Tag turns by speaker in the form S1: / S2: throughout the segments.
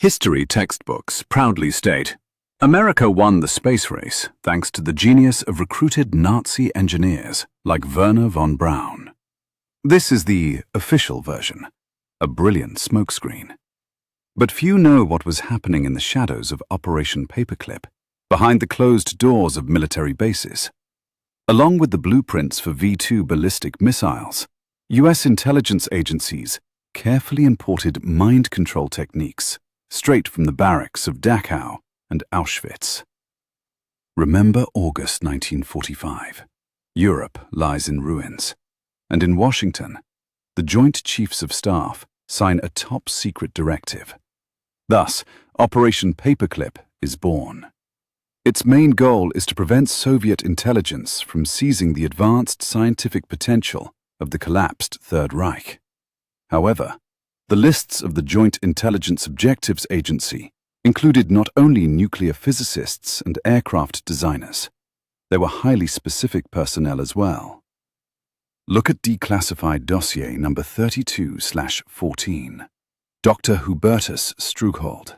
S1: History textbooks proudly state, America won the space race thanks to the genius of recruited Nazi engineers like Werner von Braun. This is the official version, a brilliant smokescreen. But few know what was happening in the shadows of Operation Paperclip, behind the closed doors of military bases. Along with the blueprints for V-2 ballistic missiles, U.S. intelligence agencies carefully imported mind control techniques straight from the barracks of Dachau and Auschwitz. Remember August 1945. Europe lies in ruins, and in Washington, the Joint Chiefs of Staff sign a top-secret directive. Thus, Operation Paperclip is born. Its main goal is to prevent Soviet intelligence from seizing the advanced scientific potential of the collapsed Third Reich. However, the lists of the Joint Intelligence Objectives Agency included not only nuclear physicists and aircraft designers, there were highly specific personnel as well. Look at declassified dossier number 32/14, Dr. Hubertus Struckhold.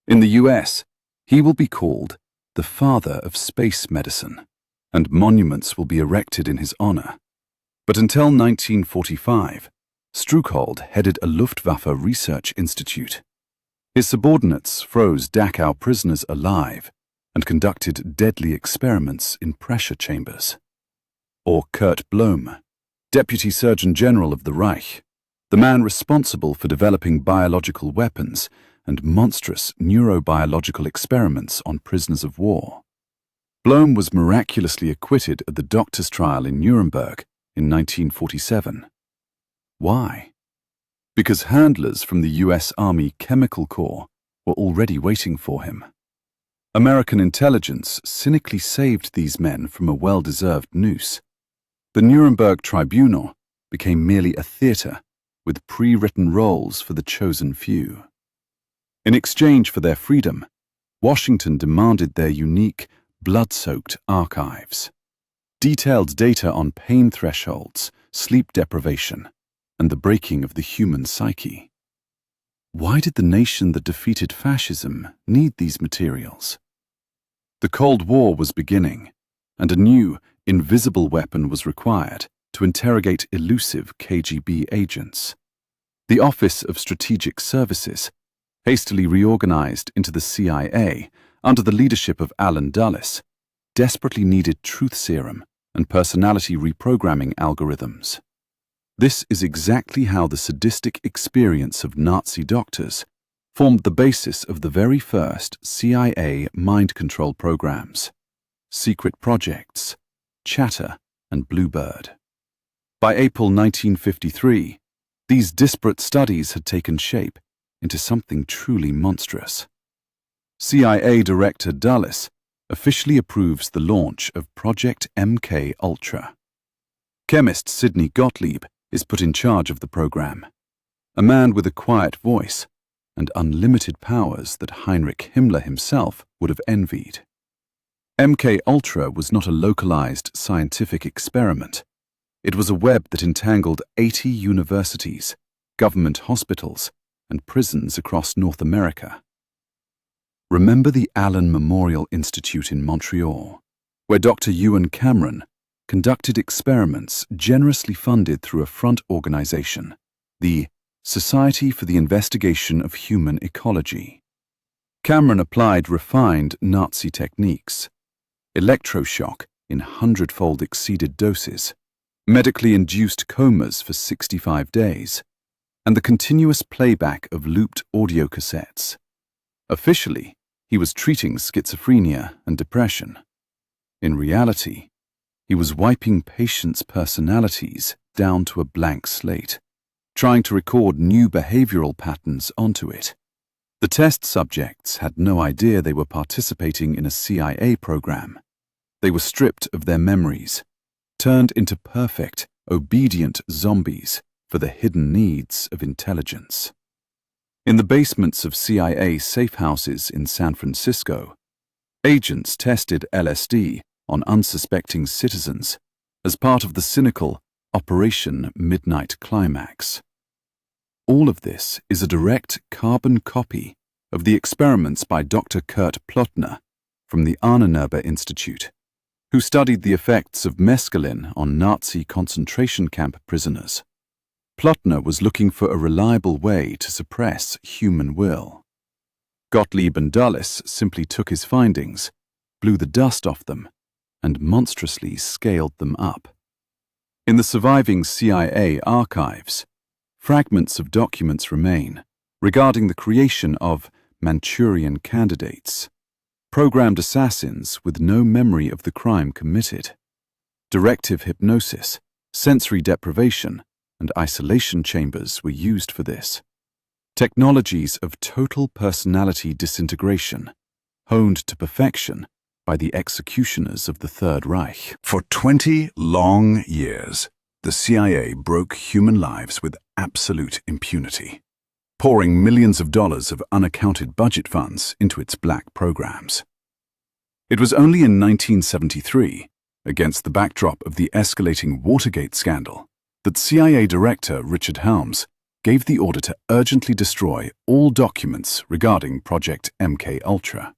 S1: In the US, he will be called the father of space medicine, and monuments will be erected in his honor. But until 1945, Struckhold headed a Luftwaffe research institute. His subordinates froze Dachau prisoners alive and conducted deadly experiments in pressure chambers. Or Kurt Blome, Deputy Surgeon General of the Reich, the man responsible for developing biological weapons and monstrous neurobiological experiments on prisoners of war. Blome was miraculously acquitted at the doctor's trial in Nuremberg in 1947. Why? Because handlers from the US Army Chemical Corps were already waiting for him. American intelligence cynically saved these men from a well-deserved noose. The Nuremberg Tribunal became merely a theater with pre-written roles for the chosen few. In exchange for their freedom, Washington demanded their unique, blood-soaked archives. Detailed data on pain thresholds, sleep deprivation, and the breaking of the human psyche. Why did the nation that defeated fascism need these materials? The Cold War was beginning, and a new, invisible weapon was required to interrogate elusive KGB agents. The Office of Strategic Services, hastily reorganized into the CIA under the leadership of Allen Dulles, desperately needed truth serum and personality reprogramming algorithms. This is exactly how the sadistic experience of Nazi doctors formed the basis of the very first CIA mind control programs, secret projects, Chatter and Bluebird. By April 1953, these disparate studies had taken shape into something truly monstrous. CIA Director Dulles officially approves the launch of Project MKUltra. Chemist Sidney Gottlieb is put in charge of the program, a man with a quiet voice and unlimited powers that Heinrich Himmler himself would have envied. MKUltra was not a localized scientific experiment. It was a web that entangled 80 universities, government hospitals, and prisons across North America. Remember the Allen Memorial Institute in Montreal, where Dr. Ewan Cameron conducted experiments generously funded through a front organization, the Society for the Investigation of Human Ecology. Cameron applied refined Nazi techniques, electroshock in 100-fold exceeded doses, medically induced comas for 65 days, and the continuous playback of looped audio cassettes. Officially, he was treating schizophrenia and depression. In reality, he was wiping patients' personalities down to a blank slate, trying to record new behavioral patterns onto it. The test subjects had no idea they were participating in a CIA program. They were stripped of their memories, turned into perfect, obedient zombies for the hidden needs of intelligence. In the basements of CIA safe houses in San Francisco, agents tested LSD on unsuspecting citizens as part of the cynical Operation Midnight Climax. All of this is a direct carbon copy of the experiments by Dr. Kurt Plotner from the Ahnenerbe Institute, who studied the effects of mescaline on Nazi concentration camp prisoners. Plotner was looking for a reliable way to suppress human will. Gottlieb and Dulles simply took his findings, blew the dust off them, and monstrously scaled them up. In the surviving CIA archives, fragments of documents remain regarding the creation of Manchurian candidates, programmed assassins with no memory of the crime committed. Directive hypnosis, sensory deprivation, and isolation chambers were used for this. Technologies of total personality disintegration, honed to perfection by the executioners of the Third Reich.
S2: For 20 long years, the CIA broke human lives with absolute impunity, pouring millions of dollars of unaccounted budget funds into its black programs. It was only in 1973, against the backdrop of the escalating Watergate scandal, that CIA Director Richard Helms gave the order to urgently destroy all documents regarding Project MKUltra.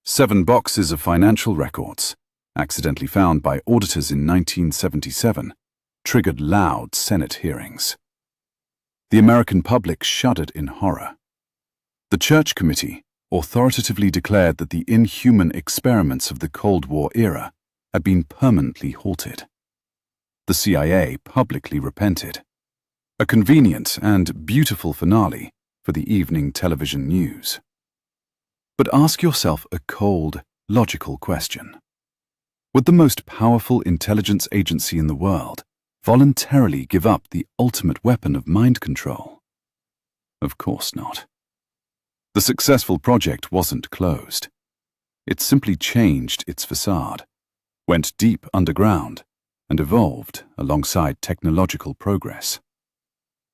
S2: 7 boxes of financial records, accidentally found by auditors in 1977, triggered loud Senate hearings. The American public shuddered in horror. The Church Committee authoritatively declared that the inhuman experiments of the Cold War era had been permanently halted. The CIA publicly repented. A convenient and beautiful finale for the evening television news. But ask yourself a cold, logical question. Would the most powerful intelligence agency in the world voluntarily give up the ultimate weapon of mind control? Of course not. The successful project wasn't closed. It simply changed its facade, went deep underground, and evolved alongside technological progress.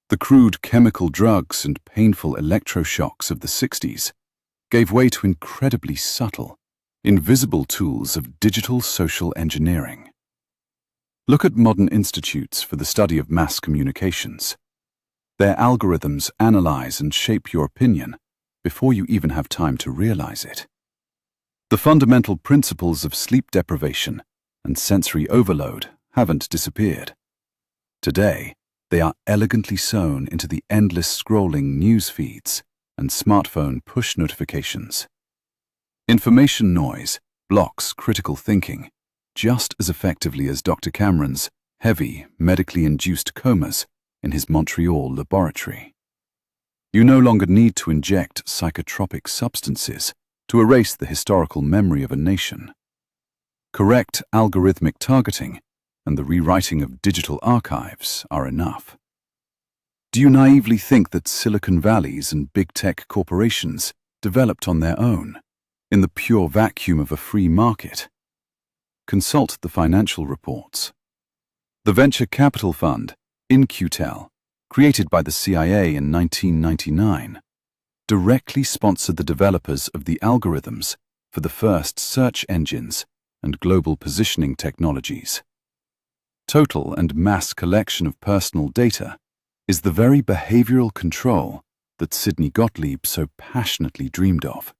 S2: The crude chemical drugs and painful electroshocks of the 60s gave way to incredibly subtle, invisible tools of digital social engineering. Look at modern institutes for the study of mass communications. Their algorithms analyze and shape your opinion before you even have time to realize it. The fundamental principles of sleep deprivation and sensory overload haven't disappeared. Today, they are elegantly sewn into the endless scrolling news feeds and smartphone push notifications. Information noise blocks critical thinking just as effectively as Dr. Cameron's heavy, medically induced comas in his Montreal laboratory. You no longer need to inject psychotropic substances to erase the historical memory of a nation. Correct algorithmic targeting and the rewriting of digital archives are enough. Do you naively think that Silicon Valleys and big tech corporations developed on their own, in the pure vacuum of a free market? Consult the financial reports. The venture capital fund, In-Q-Tel, created by the CIA in 1999, directly sponsored the developers of the algorithms for the first search engines and global positioning technologies. Total and mass collection of personal data is the very behavioral control that Sidney Gottlieb so passionately dreamed of.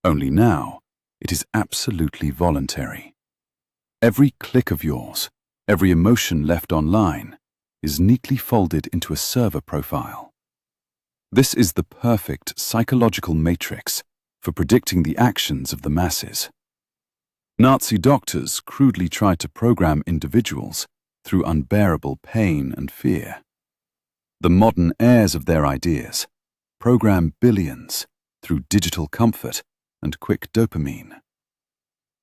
S2: Only now, it is absolutely voluntary. Every click of yours, every emotion left online, is neatly folded into a server profile. This is the perfect psychological matrix for predicting the actions of the masses. Nazi doctors crudely tried to program individuals through unbearable pain and fear. The modern heirs of their ideas program billions through digital comfort and quick dopamine.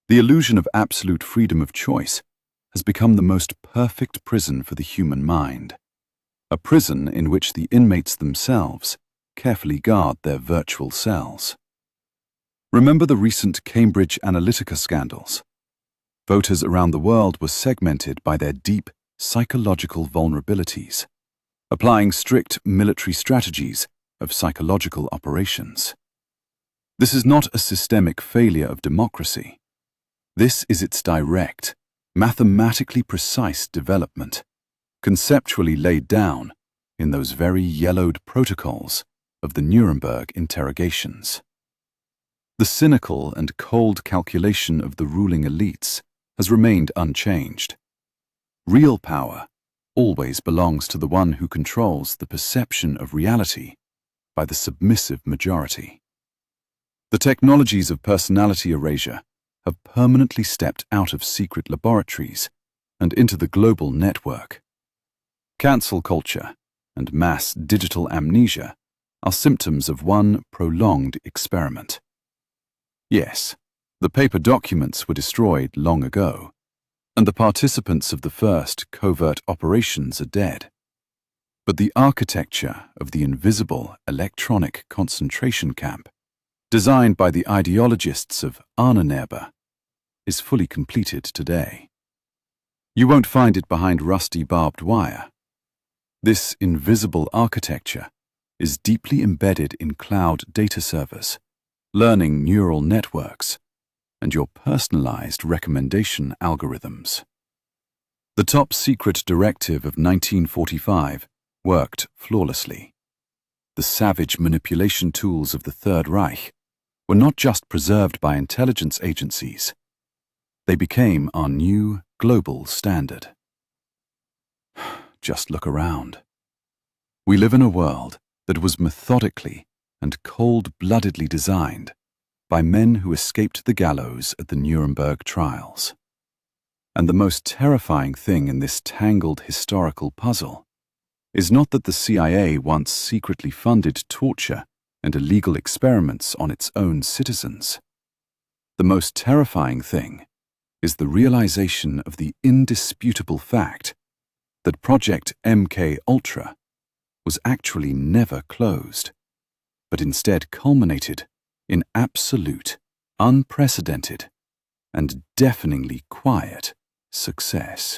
S2: The illusion of absolute freedom of choice has become the most perfect prison for the human mind, a prison in which the inmates themselves carefully guard their virtual cells. Remember the recent Cambridge Analytica scandals? Voters around the world were segmented by their deep psychological vulnerabilities, applying strict military strategies of psychological operations. This is not a systemic failure of democracy. This is its direct, mathematically precise development, conceptually laid down in those very yellowed protocols
S1: of the Nuremberg interrogations. The cynical and cold calculation of the ruling elites has remained unchanged. Real power always belongs to the one who controls the perception of reality by the submissive majority. The technologies of personality erasure have permanently stepped out of secret laboratories and into the global network. Cancel culture and mass digital amnesia are symptoms of one prolonged experiment. Yes, the paper documents were destroyed long ago, and the participants of the first covert operations are dead. But the architecture of the invisible electronic concentration camp, designed by the ideologists of Ahnenerbe, is fully completed today. You won't find it behind rusty barbed wire. This invisible architecture is deeply embedded in cloud data servers, learning neural networks, and your personalized recommendation algorithms. The top secret directive of 1945 worked flawlessly. The savage manipulation tools of the Third Reich were not just preserved by intelligence agencies. They became our new global standard. Just look around. We live in a world that was methodically and cold-bloodedly designed by men who escaped the gallows at the Nuremberg trials. And the most terrifying thing in this tangled historical puzzle is not that the CIA once secretly funded torture and illegal experiments on its own citizens. The most terrifying thing is the realization of the indisputable fact that Project MKUltra was actually never closed, but instead culminated in absolute, unprecedented, and deafeningly quiet success.